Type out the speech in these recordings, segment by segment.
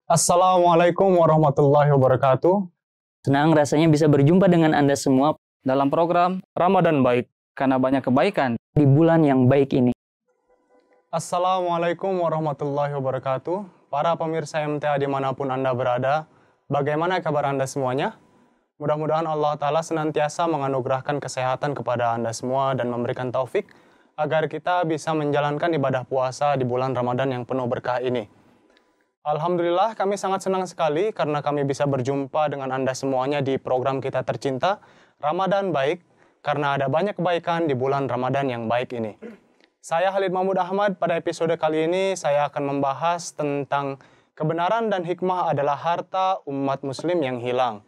Assalamualaikum warahmatullahi wabarakatuh. Senang rasanya bisa berjumpa dengan Anda semua dalam program Ramadan Baik, karena banyak kebaikan di bulan yang baik ini. Assalamualaikum warahmatullahi wabarakatuh. Para pemirsa MTA dimanapun Anda berada, bagaimana kabar Anda semuanya? Mudah-mudahan Allah Ta'ala senantiasa menganugerahkan kesehatan kepada Anda semua dan memberikan taufik agar kita bisa menjalankan ibadah puasa di bulan Ramadan yang penuh berkah ini. Alhamdulillah kami sangat senang sekali karena kami bisa berjumpa dengan Anda semuanya di program kita tercinta, Ramadan Baik, karena ada banyak kebaikan di bulan Ramadan yang baik ini. Saya Khalid Mahmud Ahmad, pada episode kali ini saya akan membahas tentang kebenaran dan hikmah adalah harta umat muslim yang hilang.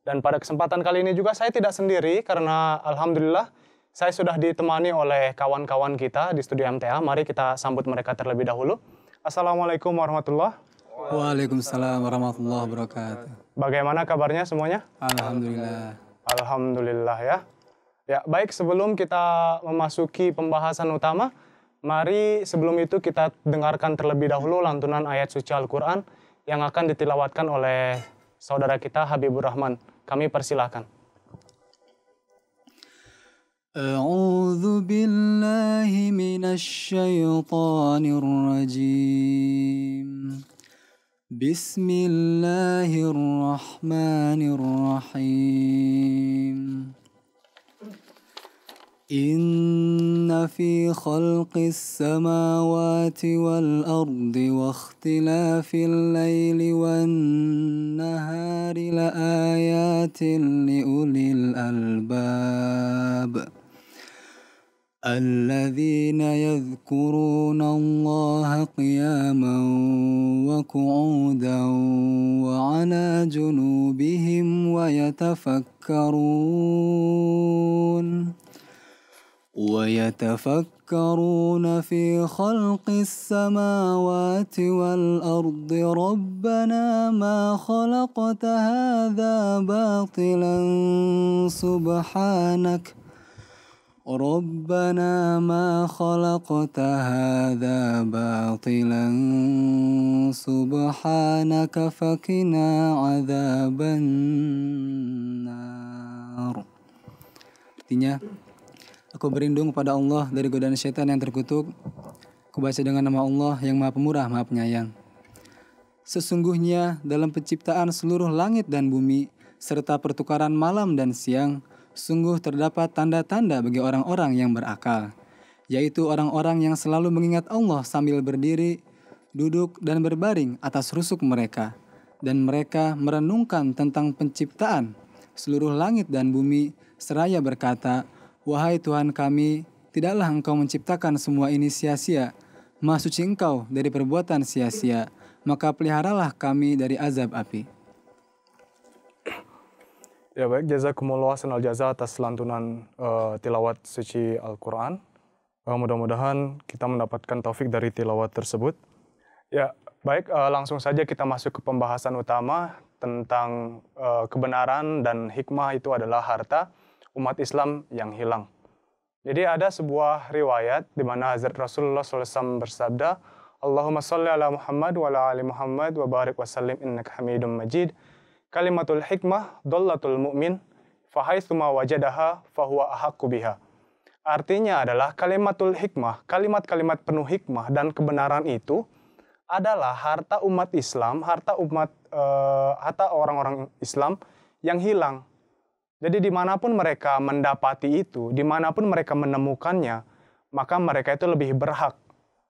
Dan pada kesempatan kali ini juga saya tidak sendiri karena Alhamdulillah saya sudah ditemani oleh kawan-kawan kita di studio MTA. Mari kita sambut mereka terlebih dahulu. Assalamualaikum warahmatullahi wabarakatuh. Waalaikumsalam warahmatullahi wabarakatuh. Bagaimana kabarnya semuanya? Alhamdulillah. Alhamdulillah ya. Ya, baik, sebelum kita memasuki pembahasan utama, mari sebelum itu kita dengarkan terlebih dahulu lantunan ayat suci Al-Quran yang akan ditilawatkan oleh saudara kita Habibur Rahman. Kami persilahkan. أعوذ بالله من الشيطان الرجيم بسم الله الرحمن الرحيم إن في خلق السماوات والأرض واختلاف الليل والنهار لآيات لأولي الألباب الذين يذكرون الله قياما وقعودا وعلى جنوبهم ويتفكرون في خلق السماوات والأرض ربنا ما خلقت هذا باطلا سبحانك ربنا ما خلقت هذا باطلا سبحانك فقنا عذاب النار. Artinya, aku berlindung kepada Allah dari godaan syaitan yang terkutuk. Aku baca dengan nama Allah yang Maha Pemurah, Maha Penyayang. Sesungguhnya dalam penciptaan seluruh langit dan bumi serta pertukaran malam dan siang, sungguh terdapat tanda-tanda bagi orang-orang yang berakal, yaitu orang-orang yang selalu mengingat Allah sambil berdiri, duduk, dan berbaring atas rusuk mereka, dan mereka merenungkan tentang penciptaan seluruh langit dan bumi, seraya berkata, "Wahai Tuhan kami, tidaklah Engkau menciptakan semua ini sia-sia, Maha suci Engkau dari perbuatan sia-sia, maka peliharalah kami dari azab api." Ya baik, jazakumullah sanal jaza atas lantunan tilawat suci Al-Quran. Mudah-mudahan kita mendapatkan taufik dari tilawat tersebut. Ya baik, langsung saja kita masuk ke pembahasan utama tentang kebenaran dan hikmah itu adalah harta umat Islam yang hilang. Jadi ada sebuah riwayat di mana Hazrat Rasulullah SAW bersabda, Allahumma salli ala Muhammad wa ala ali Muhammad wa barik wa sallim innaka hamidum majid. Kalimatul hikmah dollatul mu'min fahaitsuma wajadaha fahuwa ahaqqu biha. Artinya adalah kalimatul hikmah, kalimat-kalimat penuh hikmah dan kebenaran itu adalah harta umat Islam, harta orang-orang Islam yang hilang. Jadi dimanapun mereka mendapati itu, dimanapun mereka menemukannya, maka mereka itu lebih berhak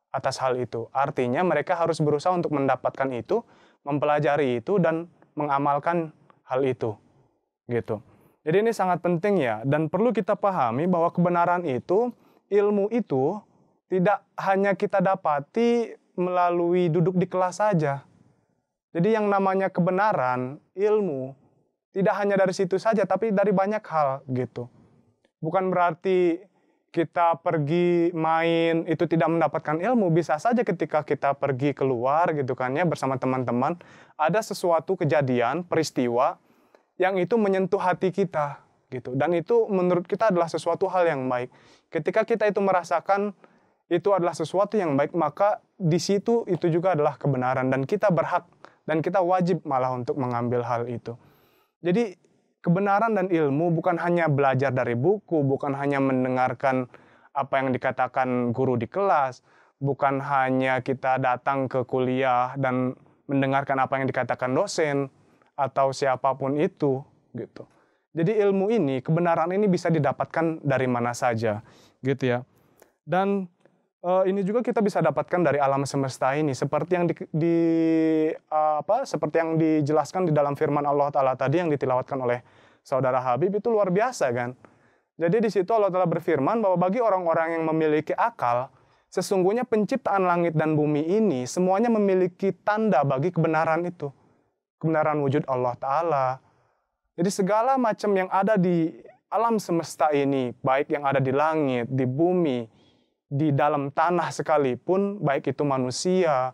atas hal itu. Artinya mereka harus berusaha untuk mendapatkan itu, mempelajari itu, dan mengamalkan hal itu, gitu. Jadi ini sangat penting ya, dan perlu kita pahami bahwa kebenaran itu, ilmu itu tidak hanya kita dapati melalui duduk di kelas saja. Jadi yang namanya kebenaran, ilmu, tidak hanya dari situ saja, tapi dari banyak hal, gitu. Bukan berarti kita pergi main itu tidak mendapatkan ilmu. Bisa saja ketika kita pergi keluar gitu kan ya bersama teman-teman, ada sesuatu kejadian, peristiwa yang itu menyentuh hati kita gitu. Dan itu menurut kita adalah sesuatu hal yang baik. Ketika kita itu merasakan itu adalah sesuatu yang baik, maka di situ itu juga adalah kebenaran dan kita berhak dan kita wajib malah untuk mengambil hal itu. Jadi kebenaran dan ilmu bukan hanya belajar dari buku, bukan hanya mendengarkan apa yang dikatakan guru di kelas, bukan hanya kita datang ke kuliah dan mendengarkan apa yang dikatakan dosen atau siapapun itu gitu. Jadi ilmu ini, kebenaran ini bisa didapatkan dari mana saja gitu ya. Dan ini juga kita bisa dapatkan dari alam semesta ini, seperti yang seperti yang dijelaskan di dalam firman Allah Ta'ala tadi yang ditilawatkan oleh Saudara Habib, itu luar biasa kan. Jadi di situ Allah Ta'ala berfirman bahwa bagi orang-orang yang memiliki akal, sesungguhnya penciptaan langit dan bumi ini semuanya memiliki tanda bagi kebenaran itu. Kebenaran wujud Allah Ta'ala. Jadi segala macam yang ada di alam semesta ini, baik yang ada di langit, di bumi, di dalam tanah sekalipun, baik itu manusia,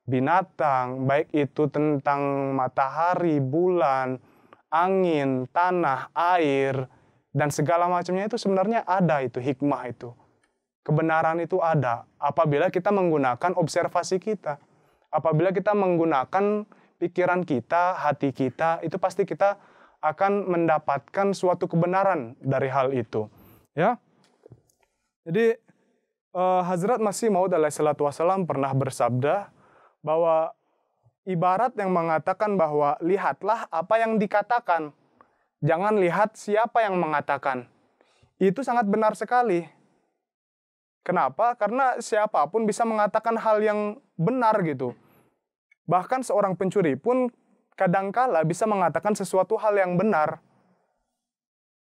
binatang, baik itu tentang matahari, bulan, angin, tanah, air, dan segala macamnya itu sebenarnya ada itu hikmah itu. Kebenaran itu ada apabila kita menggunakan observasi kita. Apabila kita menggunakan pikiran kita, hati kita, itu pasti kita akan mendapatkan suatu kebenaran dari hal itu. Ya. Jadi Hazrat Masih Maud alaihissalatu wassalam pernah bersabda bahwa ibarat yang mengatakan bahwa lihatlah apa yang dikatakan, jangan lihat siapa yang mengatakan. Itu sangat benar sekali. Kenapa? Karena siapapun bisa mengatakan hal yang benar gitu. Bahkan seorang pencuri pun kadangkala bisa mengatakan sesuatu hal yang benar.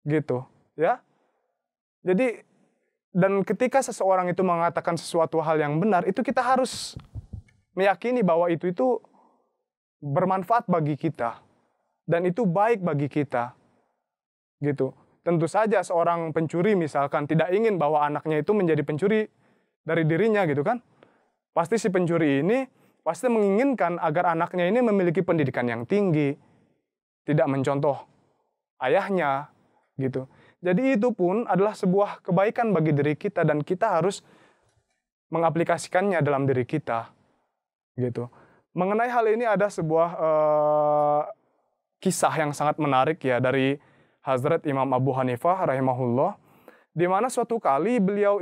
Gitu, ya. Jadi dan ketika seseorang itu mengatakan sesuatu hal yang benar, itu kita harus meyakini bahwa itu bermanfaat bagi kita. Dan itu baik bagi kita. Gitu. Tentu saja seorang pencuri misalkan tidak ingin bahwa anaknya itu menjadi pencuri dari dirinya gitu kan. Pasti si pencuri ini pasti menginginkan agar anaknya ini memiliki pendidikan yang tinggi. Tidak mencontoh ayahnya gitu. Jadi itu pun adalah sebuah kebaikan bagi diri kita dan kita harus mengaplikasikannya dalam diri kita. Gitu. Mengenai hal ini ada sebuah kisah yang sangat menarik ya dari Hazrat Imam Abu Hanifah rahimahullah, di mana suatu kali beliau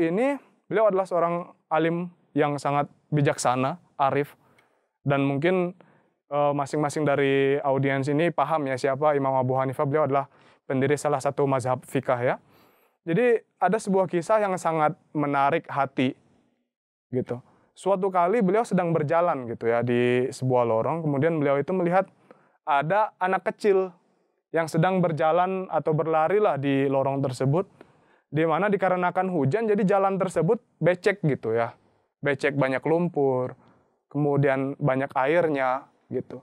adalah seorang alim yang sangat bijaksana, arif, dan mungkin masing-masing dari audiens ini paham ya siapa Imam Abu Hanifah. Beliau adalah pendiri salah satu mazhab fikah ya. Jadi ada sebuah kisah yang sangat menarik hati gitu. Suatu kali beliau sedang berjalan gitu ya di sebuah lorong, kemudian beliau itu melihat ada anak kecil yang sedang berjalan atau berlari lah di lorong tersebut, di mana dikarenakan hujan jadi jalan tersebut becek gitu ya. Becek, banyak lumpur, kemudian banyak airnya gitu.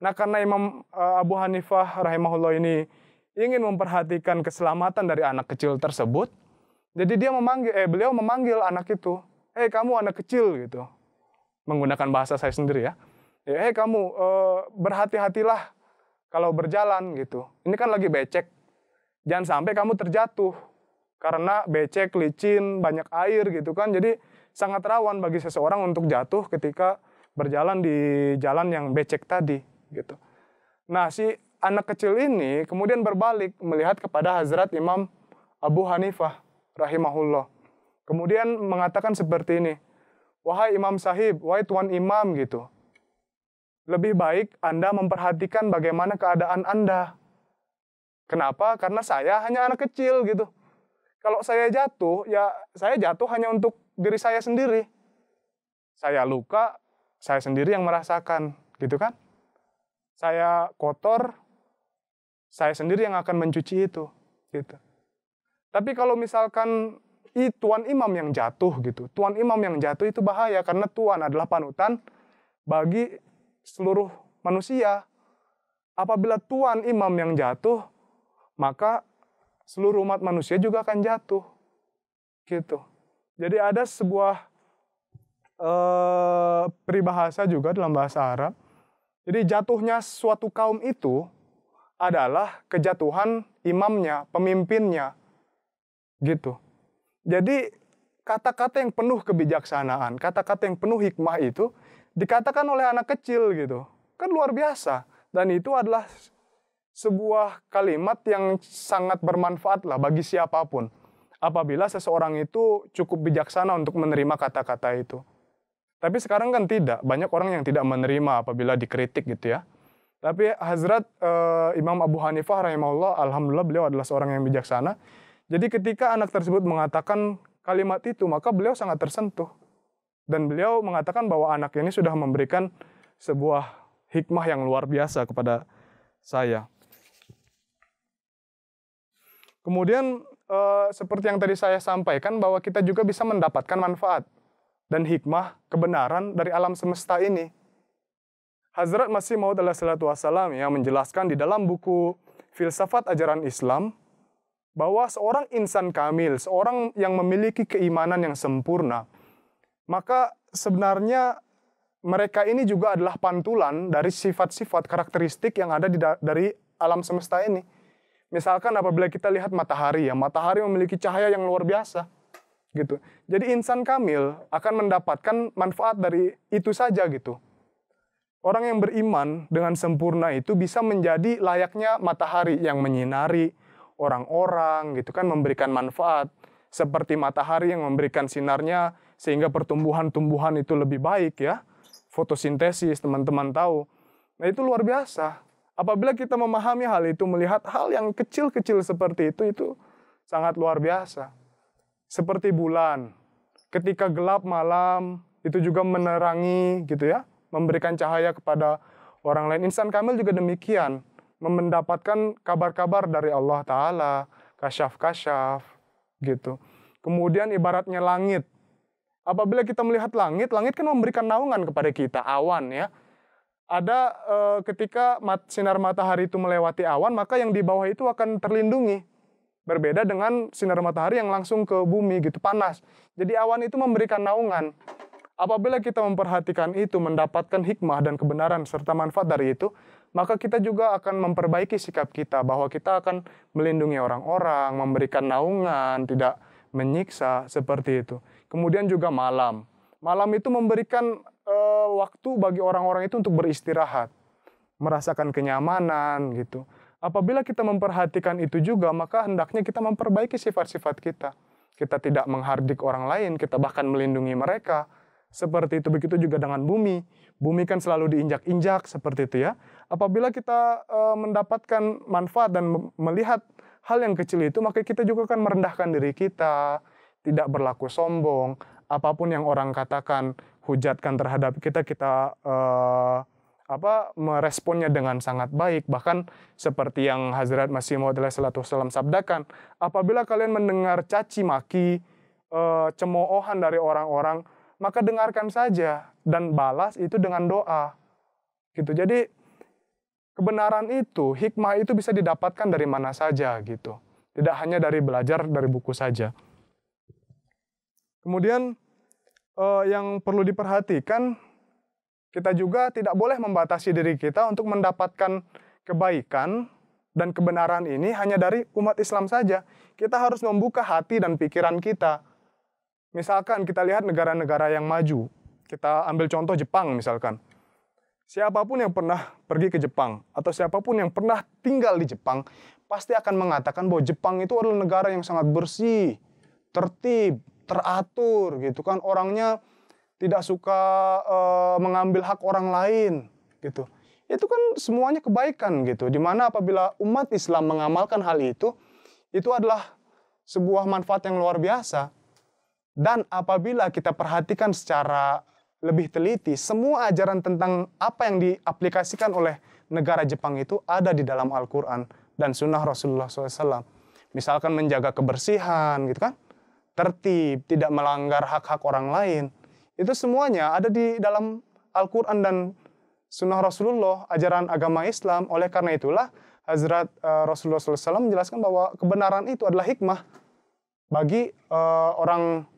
Nah, karena Imam Abu Hanifah rahimahullah ini ingin memperhatikan keselamatan dari anak kecil tersebut, jadi beliau memanggil anak itu, "Hei kamu anak kecil," gitu. Menggunakan bahasa saya sendiri ya. "Hei kamu, berhati-hatilah kalau berjalan," gitu. "Ini kan lagi becek. Jangan sampai kamu terjatuh. Karena becek, licin, banyak air gitu kan. Jadi sangat rawan bagi seseorang untuk jatuh ketika berjalan di jalan yang becek tadi," gitu. Nah, si anak kecil ini kemudian berbalik melihat kepada Hazrat Imam Abu Hanifah rahimahullah. Kemudian mengatakan seperti ini, "Wahai Imam Sahib, wahai Tuan Imam," gitu. "Lebih baik Anda memperhatikan bagaimana keadaan Anda. Kenapa? Karena saya hanya anak kecil gitu. Kalau saya jatuh, ya saya jatuh hanya untuk diri saya sendiri. Saya luka, saya sendiri yang merasakan, gitu kan? Saya kotor, saya sendiri yang akan mencuci itu, gitu. Tapi kalau misalkan Tuan Imam yang jatuh gitu, Tuan Imam yang jatuh itu bahaya karena Tuan adalah panutan bagi seluruh manusia. Apabila Tuan Imam yang jatuh, maka seluruh umat manusia juga akan jatuh." Gitu. Jadi ada sebuah peribahasa juga dalam bahasa Arab. Jadi jatuhnya suatu kaum itu adalah kejatuhan imamnya, pemimpinnya. Gitu. Jadi kata-kata yang penuh kebijaksanaan, kata-kata yang penuh hikmah itu dikatakan oleh anak kecil gitu. Kan luar biasa. Dan itu adalah sebuah kalimat yang sangat bermanfaat lah bagi siapapun. Apabila seseorang itu cukup bijaksana untuk menerima kata-kata itu. Tapi sekarang kan tidak. Banyak orang yang tidak menerima apabila dikritik gitu ya. Tapi Hazrat Imam Abu Hanifah rahimahullah, alhamdulillah beliau adalah seorang yang bijaksana. Jadi ketika anak tersebut mengatakan kalimat itu, maka beliau sangat tersentuh. Dan beliau mengatakan bahwa anak ini sudah memberikan sebuah hikmah yang luar biasa kepada saya. Kemudian seperti yang tadi saya sampaikan bahwa kita juga bisa mendapatkan manfaat dan hikmah kebenaran dari alam semesta ini. Hazrat Masih Maud alaihi salatu wassalam yang menjelaskan di dalam buku Filsafat Ajaran Islam bahwa seorang insan kamil, seorang yang memiliki keimanan yang sempurna, maka sebenarnya mereka ini juga adalah pantulan dari sifat-sifat karakteristik yang ada dari alam semesta ini. Misalkan apabila kita lihat matahari, ya matahari memiliki cahaya yang luar biasa, gitu. Jadi insan kamil akan mendapatkan manfaat dari itu saja, gitu. Orang yang beriman dengan sempurna itu bisa menjadi layaknya matahari yang menyinari orang-orang, gitu kan, memberikan manfaat. Seperti matahari yang memberikan sinarnya sehingga pertumbuhan-tumbuhan itu lebih baik, ya. Fotosintesis, teman-teman tahu. Nah, itu luar biasa. Apabila kita memahami hal itu, melihat hal yang kecil-kecil seperti itu sangat luar biasa. Seperti bulan, ketika gelap malam, itu juga menerangi, gitu ya, memberikan cahaya kepada orang lain. Insan kamil juga demikian, mendapatkan kabar-kabar dari Allah Ta'ala, kasyaf-kasyaf, gitu. Kemudian ibaratnya langit. Apabila kita melihat langit, langit kan memberikan naungan kepada kita, awan ya. Ada ketika sinar matahari itu melewati awan, maka yang di bawah itu akan terlindungi. Berbeda dengan sinar matahari yang langsung ke bumi gitu, panas. Jadi awan itu memberikan naungan. Apabila kita memperhatikan itu, mendapatkan hikmah dan kebenaran serta manfaat dari itu, maka kita juga akan memperbaiki sikap kita, bahwa kita akan melindungi orang-orang, memberikan naungan, tidak menyiksa, seperti itu. Kemudian juga malam. Malam itu memberikan waktu bagi orang-orang itu untuk beristirahat, merasakan kenyamanan gitu. Apabila kita memperhatikan itu juga, maka hendaknya kita memperbaiki sifat-sifat kita. Kita tidak menghardik orang lain, kita bahkan melindungi mereka. Seperti itu, begitu juga dengan bumi. Bumi kan selalu diinjak-injak, seperti itu ya. Apabila kita mendapatkan manfaat dan melihat hal yang kecil itu, maka kita juga akan merendahkan diri kita, tidak berlaku sombong. Apapun yang orang katakan, hujatkan terhadap kita, meresponnya dengan sangat baik. Bahkan seperti yang Hazrat Masih Maud alaihi salatu wassalam sabdakan, apabila kalian mendengar caci maki, cemoohan dari orang-orang, maka dengarkan saja dan balas itu dengan doa. Gitu. Jadi kebenaran itu, hikmah itu bisa didapatkan dari mana saja gitu. Tidak hanya dari belajar dari buku saja. Kemudian yang perlu diperhatikan, kita juga tidak boleh membatasi diri kita untuk mendapatkan kebaikan dan kebenaran ini hanya dari umat Islam saja. Kita harus membuka hati dan pikiran kita. Misalkan kita lihat negara-negara yang maju. Kita ambil contoh Jepang misalkan. Siapapun yang pernah pergi ke Jepang atau siapapun yang pernah tinggal di Jepang pasti akan mengatakan bahwa Jepang itu adalah negara yang sangat bersih, tertib, teratur gitu kan, orangnya tidak suka mengambil hak orang lain gitu. Itu kan semuanya kebaikan gitu. Dimana apabila umat Islam mengamalkan hal itu adalah sebuah manfaat yang luar biasa. Dan apabila kita perhatikan secara lebih teliti, semua ajaran tentang apa yang diaplikasikan oleh negara Jepang itu ada di dalam Al-Quran dan Sunnah Rasulullah SAW. Misalkan menjaga kebersihan gitu kan, tertib, tidak melanggar hak-hak orang lain. Itu semuanya ada di dalam Al-Quran dan Sunnah Rasulullah, ajaran agama Islam. Oleh karena itulah, Hazrat Rasulullah SAW menjelaskan bahwa kebenaran itu adalah hikmah bagi orang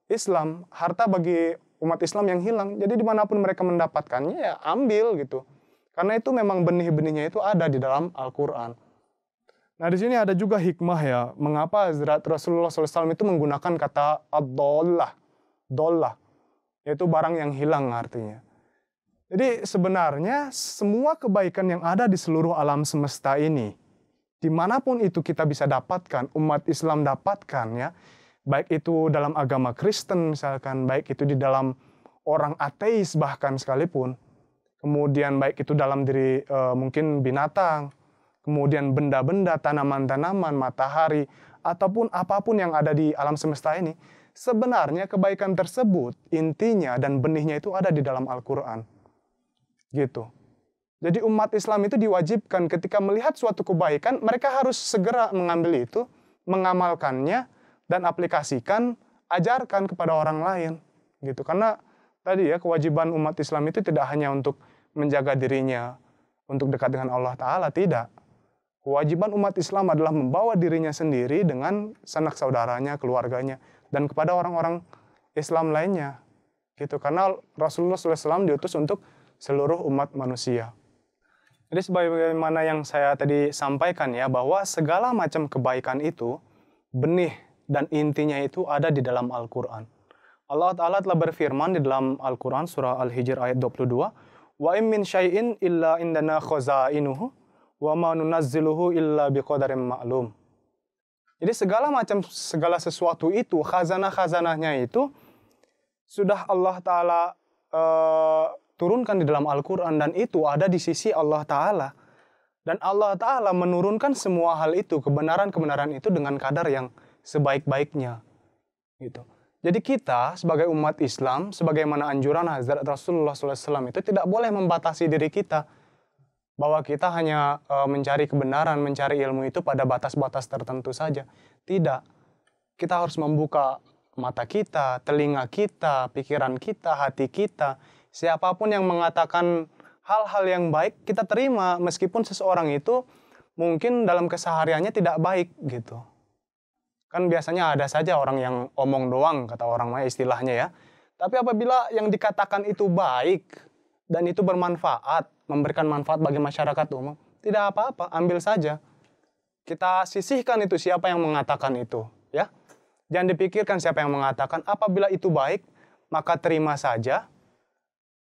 Islam, harta bagi umat Islam yang hilang. Jadi dimanapun mereka mendapatkannya, ya ambil gitu. Karena itu memang benih-benihnya itu ada di dalam Al-Quran. Nah, di sini ada juga hikmah ya, mengapa Hazrat Rasulullah SAW itu menggunakan kata ad-dollah, yaitu barang yang hilang artinya. Jadi sebenarnya semua kebaikan yang ada di seluruh alam semesta ini, dimanapun itu kita bisa dapatkan, umat Islam dapatkan ya, baik itu dalam agama Kristen misalkan, baik itu di dalam orang ateis bahkan sekalipun, kemudian baik itu dalam diri mungkin binatang, kemudian benda-benda, tanaman-tanaman, matahari, ataupun apapun yang ada di alam semesta ini, sebenarnya kebaikan tersebut, intinya dan benihnya itu ada di dalam Al-Quran. Gitu. Jadi umat Islam itu diwajibkan ketika melihat suatu kebaikan, mereka harus segera mengambil itu, mengamalkannya, dan aplikasikan, ajarkan kepada orang lain. Gitu. Karena tadi ya, kewajiban umat Islam itu tidak hanya untuk menjaga dirinya, untuk dekat dengan Allah Ta'ala, tidak. Kewajiban umat Islam adalah membawa dirinya sendiri dengan sanak saudaranya, keluarganya, dan kepada orang-orang Islam lainnya. Gitu. Karena Rasulullah SAW diutus untuk seluruh umat manusia. Jadi sebagaimana yang saya tadi sampaikan ya, bahwa segala macam kebaikan itu, benih dan intinya itu ada di dalam Al-Quran. Allah Ta'ala telah berfirman di dalam Al-Quran, surah Al-Hijr ayat 22, wa im min syai'in illa indana khazainuhu wa ma nunazziluhu illa biqadarin ma'lum. Jadi segala sesuatu itu, khazanah-khazanahnya itu sudah Allah Ta'ala turunkan di dalam Al-Quran, dan itu ada di sisi Allah Ta'ala. Dan Allah Ta'ala menurunkan semua hal itu, kebenaran-kebenaran itu dengan kadar yang sebaik-baiknya. Gitu. Jadi kita sebagai umat Islam, sebagaimana anjuran Hazrat Rasulullah SAW itu tidak boleh membatasi diri kita. Bahwa kita hanya mencari kebenaran, mencari ilmu itu pada batas-batas tertentu saja. Tidak. Kita harus membuka mata kita, telinga kita, pikiran kita, hati kita. Siapapun yang mengatakan hal-hal yang baik, kita terima meskipun seseorang itu mungkin dalam kesehariannya tidak baik gitu. Kan biasanya ada saja orang yang omong doang, kata orang mah istilahnya ya. Tapi apabila yang dikatakan itu baik dan itu bermanfaat, memberikan manfaat bagi masyarakat umum, tidak apa-apa, ambil saja. Kita sisihkan itu siapa yang mengatakan itu, ya. Jangan dipikirkan siapa yang mengatakan. Apabila itu baik, maka terima saja.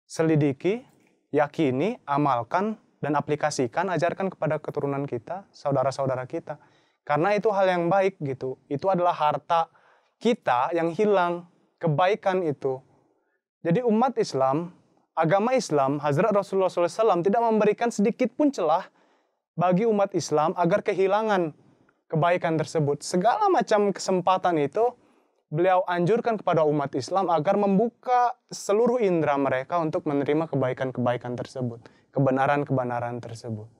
Selidiki, yakini, amalkan, dan aplikasikan, ajarkan kepada keturunan kita, saudara-saudara kita. Karena itu hal yang baik gitu. Itu adalah harta kita yang hilang, kebaikan itu. Jadi umat Islam, agama Islam, Hazrat Rasulullah SAW tidak memberikan sedikit pun celah bagi umat Islam agar kehilangan kebaikan tersebut. Segala macam kesempatan itu beliau anjurkan kepada umat Islam agar membuka seluruh indera mereka untuk menerima kebaikan-kebaikan tersebut, kebenaran-kebenaran tersebut.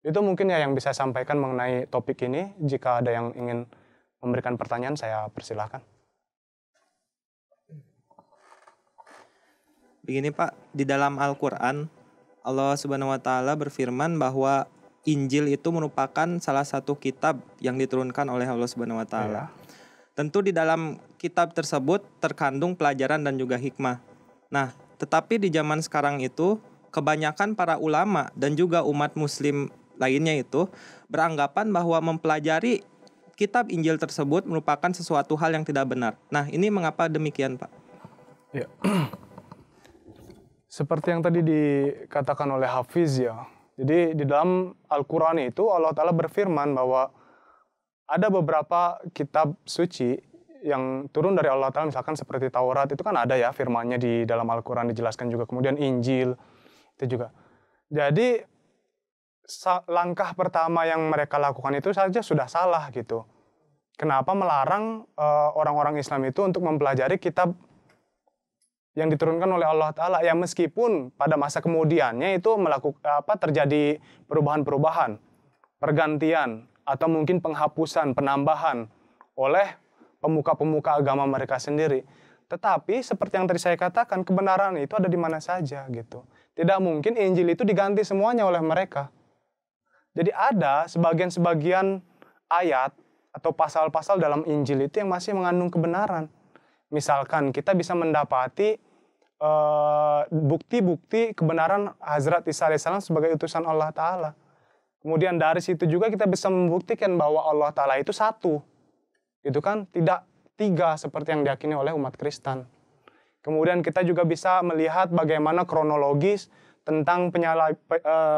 Itu mungkin ya yang bisa saya sampaikan mengenai topik ini. Jika ada yang ingin memberikan pertanyaan, saya persilahkan. Begini Pak, di dalam Al-Quran, Allah Subhanahu wa Ta'ala berfirman bahwa Injil itu merupakan salah satu kitab yang diturunkan oleh Allah Subhanahu wa Ta'ala. Ya. Tentu di dalam kitab tersebut terkandung pelajaran dan juga hikmah. Nah, tetapi di zaman sekarang itu, kebanyakan para ulama dan juga umat muslim lainnya itu beranggapan bahwa mempelajari kitab Injil tersebut merupakan sesuatu hal yang tidak benar. Nah, ini mengapa demikian, Pak? Ya. Seperti yang tadi dikatakan oleh Hafiz ya. Jadi di dalam Al-Quran itu Allah Ta'ala berfirman bahwa ada beberapa kitab suci yang turun dari Allah Ta'ala, misalkan seperti Taurat, itu kan ada ya firmannya di dalam Al-Quran dijelaskan juga. Kemudian Injil, itu juga. Jadi langkah pertama yang mereka lakukan itu saja sudah salah gitu. Kenapa melarang orang-orang Islam itu untuk mempelajari kitab yang diturunkan oleh Allah Ta'ala? Ya meskipun pada masa kemudiannya itu terjadi perubahan-perubahan, pergantian, atau mungkin penghapusan, penambahan oleh pemuka-pemuka agama mereka sendiri. Tetapi seperti yang tadi saya katakan, kebenaran itu ada di mana saja gitu. Tidak mungkin Injil itu diganti semuanya oleh mereka. Jadi ada sebagian-sebagian ayat atau pasal-pasal dalam Injil itu yang masih mengandung kebenaran. Misalkan kita bisa mendapati bukti-bukti kebenaran Hazrat Isa AS sebagai utusan Allah Ta'ala. Kemudian dari situ juga kita bisa membuktikan bahwa Allah Ta'ala itu satu. Itu kan tidak tiga seperti yang diyakini oleh umat Kristen. Kemudian kita juga bisa melihat bagaimana kronologis tentang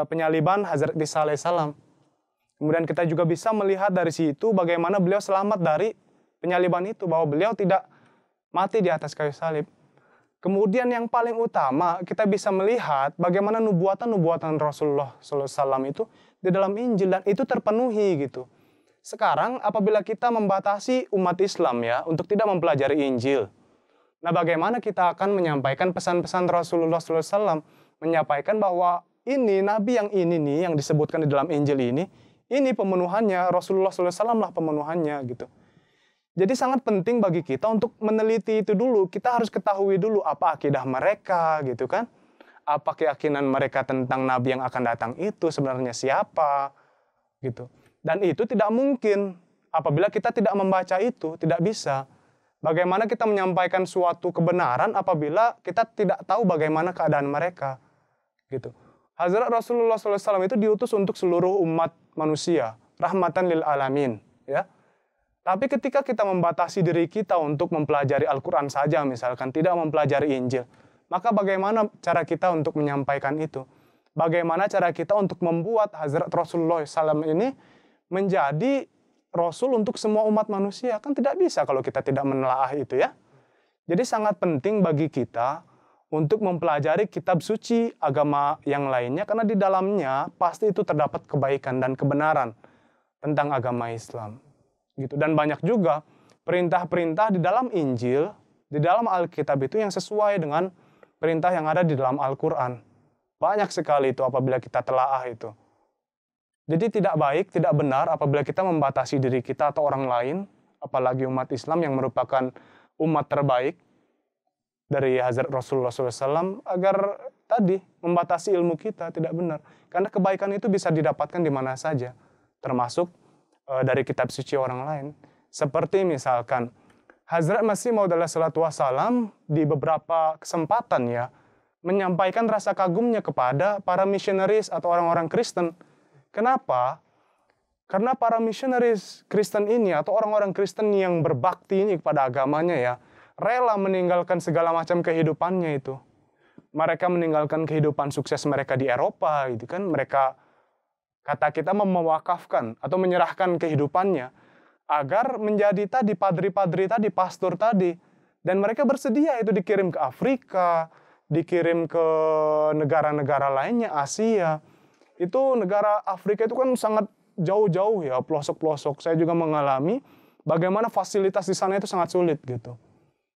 penyaliban Hazrat Isa alaihissalam. Kemudian kita juga bisa melihat dari situ bagaimana beliau selamat dari penyaliban itu, bahwa beliau tidak mati di atas kayu salib. Kemudian yang paling utama, kita bisa melihat bagaimana nubuatan-nubuatan Rasulullah SAW itu di dalam Injil, dan itu terpenuhi gitu. Sekarang apabila kita membatasi umat Islam ya untuk tidak mempelajari Injil, nah bagaimana kita akan menyampaikan pesan-pesan Rasulullah SAW, menyampaikan bahwa ini Nabi yang ini nih yang disebutkan di dalam Injil ini pemenuhannya, Rasulullah SAW lah pemenuhannya gitu. Jadi sangat penting bagi kita untuk meneliti itu dulu. Kita harus ketahui dulu apa akidah mereka gitu kan. Apa keyakinan mereka tentang Nabi yang akan datang itu sebenarnya siapa gitu. Dan itu tidak mungkin apabila kita tidak membaca itu, tidak bisa. Bagaimana kita menyampaikan suatu kebenaran apabila kita tidak tahu bagaimana keadaan mereka gitu. Hazrat Rasulullah SAW itu diutus untuk seluruh umat manusia, rahmatan lil alamin ya. Tapi ketika kita membatasi diri kita untuk mempelajari Al-Quran saja misalkan, tidak mempelajari Injil, maka bagaimana cara kita untuk menyampaikan itu? Bagaimana cara kita untuk membuat Hazrat Rasulullah SAW ini menjadi Rasul untuk semua umat manusia? Kan tidak bisa kalau kita tidak menelaah itu ya. Jadi sangat penting bagi kita untuk mempelajari kitab suci agama yang lainnya, karena di dalamnya pasti itu terdapat kebaikan dan kebenaran tentang agama Islam. Gitu. Dan banyak juga perintah-perintah di dalam Injil, di dalam Alkitab itu yang sesuai dengan perintah yang ada di dalam Al-Quran. Banyak sekali itu apabila kita telaah itu. Jadi tidak baik, tidak benar apabila kita membatasi diri kita atau orang lain, apalagi umat Islam yang merupakan umat terbaik dari Hazrat Rasulullah SAW, agar tadi membatasi ilmu kita tidak benar. Karena kebaikan itu bisa didapatkan di mana saja, termasuk dari kitab suci orang lain. Seperti misalkan Hazrat Masih Maud alaihissalatu wassalam di beberapa kesempatan ya menyampaikan rasa kagumnya kepada para missionaries atau orang-orang Kristen. Kenapa? Karena para missionaries Kristen ini atau orang-orang Kristen yang berbakti ini kepada agamanya ya, rela meninggalkan segala macam kehidupannya itu. Mereka meninggalkan kehidupan sukses mereka di Eropa gitu kan. Mereka, kata kita, mewakafkan atau menyerahkan kehidupannya agar menjadi tadi padri-padri tadi, pastor tadi. Dan mereka bersedia itu dikirim ke Afrika, dikirim ke negara-negara lainnya, Asia. Itu negara Afrika itu kan sangat jauh-jauh ya, pelosok-pelosok. Saya juga mengalami bagaimana fasilitas di sana itu sangat sulit gitu.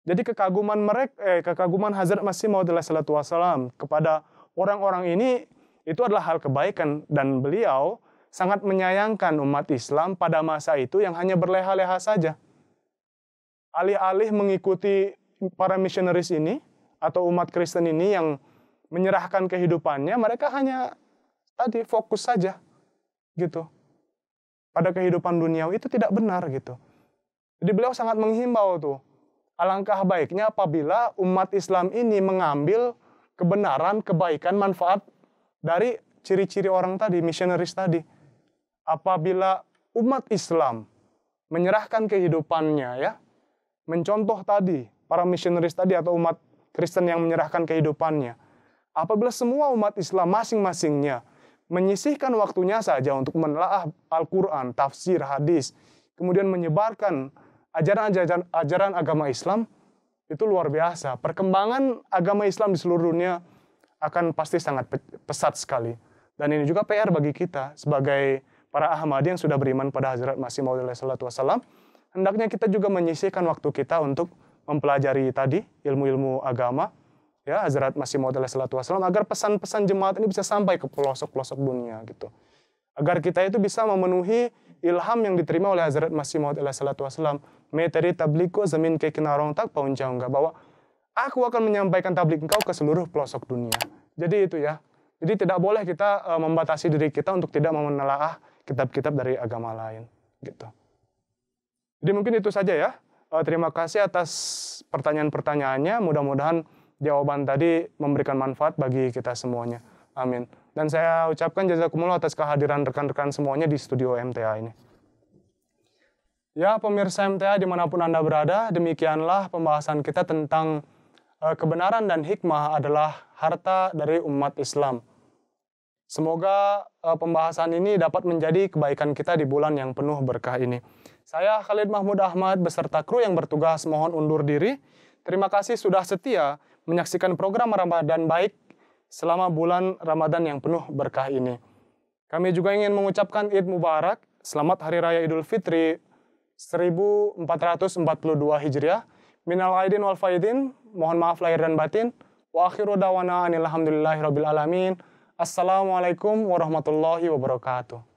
Jadi kekaguman Hazrat Masih Maud alaihissalatu wassalam kepada orang-orang ini itu adalah hal kebaikan, dan beliau sangat menyayangkan umat Islam pada masa itu yang hanya berleha-leha saja. Alih-alih mengikuti para missionaries ini atau umat Kristen ini yang menyerahkan kehidupannya, mereka hanya tadi fokus saja gitu pada kehidupan duniawi. Itu tidak benar gitu. Jadi beliau sangat menghimbau tuh, alangkah baiknya apabila umat Islam ini mengambil kebenaran, kebaikan, manfaat dari ciri-ciri orang tadi, missionaries tadi. Apabila umat Islam menyerahkan kehidupannya ya, mencontoh tadi para missionaries tadi atau umat Kristen yang menyerahkan kehidupannya. Apabila semua umat Islam masing-masingnya menyisihkan waktunya saja untuk menelaah Al-Quran, tafsir, hadis, kemudian menyebarkan ajaran agama Islam, itu luar biasa. Perkembangan agama Islam di seluruh dunia akan pasti sangat pesat sekali. Dan ini juga PR bagi kita sebagai para Ahmadi yang sudah beriman pada Hazrat Masih Maud alaihissalatu wassalam. Hendaknya kita juga menyisihkan waktu kita untuk mempelajari tadi ilmu-ilmu agama, ya, Hazrat Masih Maud alaihissalatu wassalam, agar pesan-pesan jemaat ini bisa sampai ke pelosok-pelosok dunia gitu. Agar kita itu bisa memenuhi ilham yang diterima oleh Hazrat Masih Maud alaihissalatu wassalam. Meteri tabligku zamin ke kinarong tak paunjaungga, bahwa aku akan menyampaikan tablik engkau ke seluruh pelosok dunia. Jadi itu ya. Jadi tidak boleh kita membatasi diri kita untuk tidak menelaah kitab-kitab dari agama lain gitu. Jadi mungkin itu saja ya. Terima kasih atas pertanyaan-pertanyaannya. Mudah-mudahan jawaban tadi memberikan manfaat bagi kita semuanya. Amin. Dan saya ucapkan jazakumullah atas kehadiran rekan-rekan semuanya di studio MTA ini. Ya, pemirsa MTA dimanapun Anda berada, demikianlah pembahasan kita tentang kebenaran dan hikmah adalah harta dari umat Islam. Semoga pembahasan ini dapat menjadi kebaikan kita di bulan yang penuh berkah ini. Saya Khalid Mahmud Ahmad beserta kru yang bertugas mohon undur diri. Terima kasih sudah setia menyaksikan program Ramadan Baik selama bulan Ramadan yang penuh berkah ini. Kami juga ingin mengucapkan Id Mubarak, selamat Hari Raya Idul Fitri 1442 Hijriah. Minal aidin wal faidin, mohon maaf lahir dan batin. Wa akhiru dawana anil hamdulillahi rabbil alamin. Assalamualaikum warahmatullahi wabarakatuh.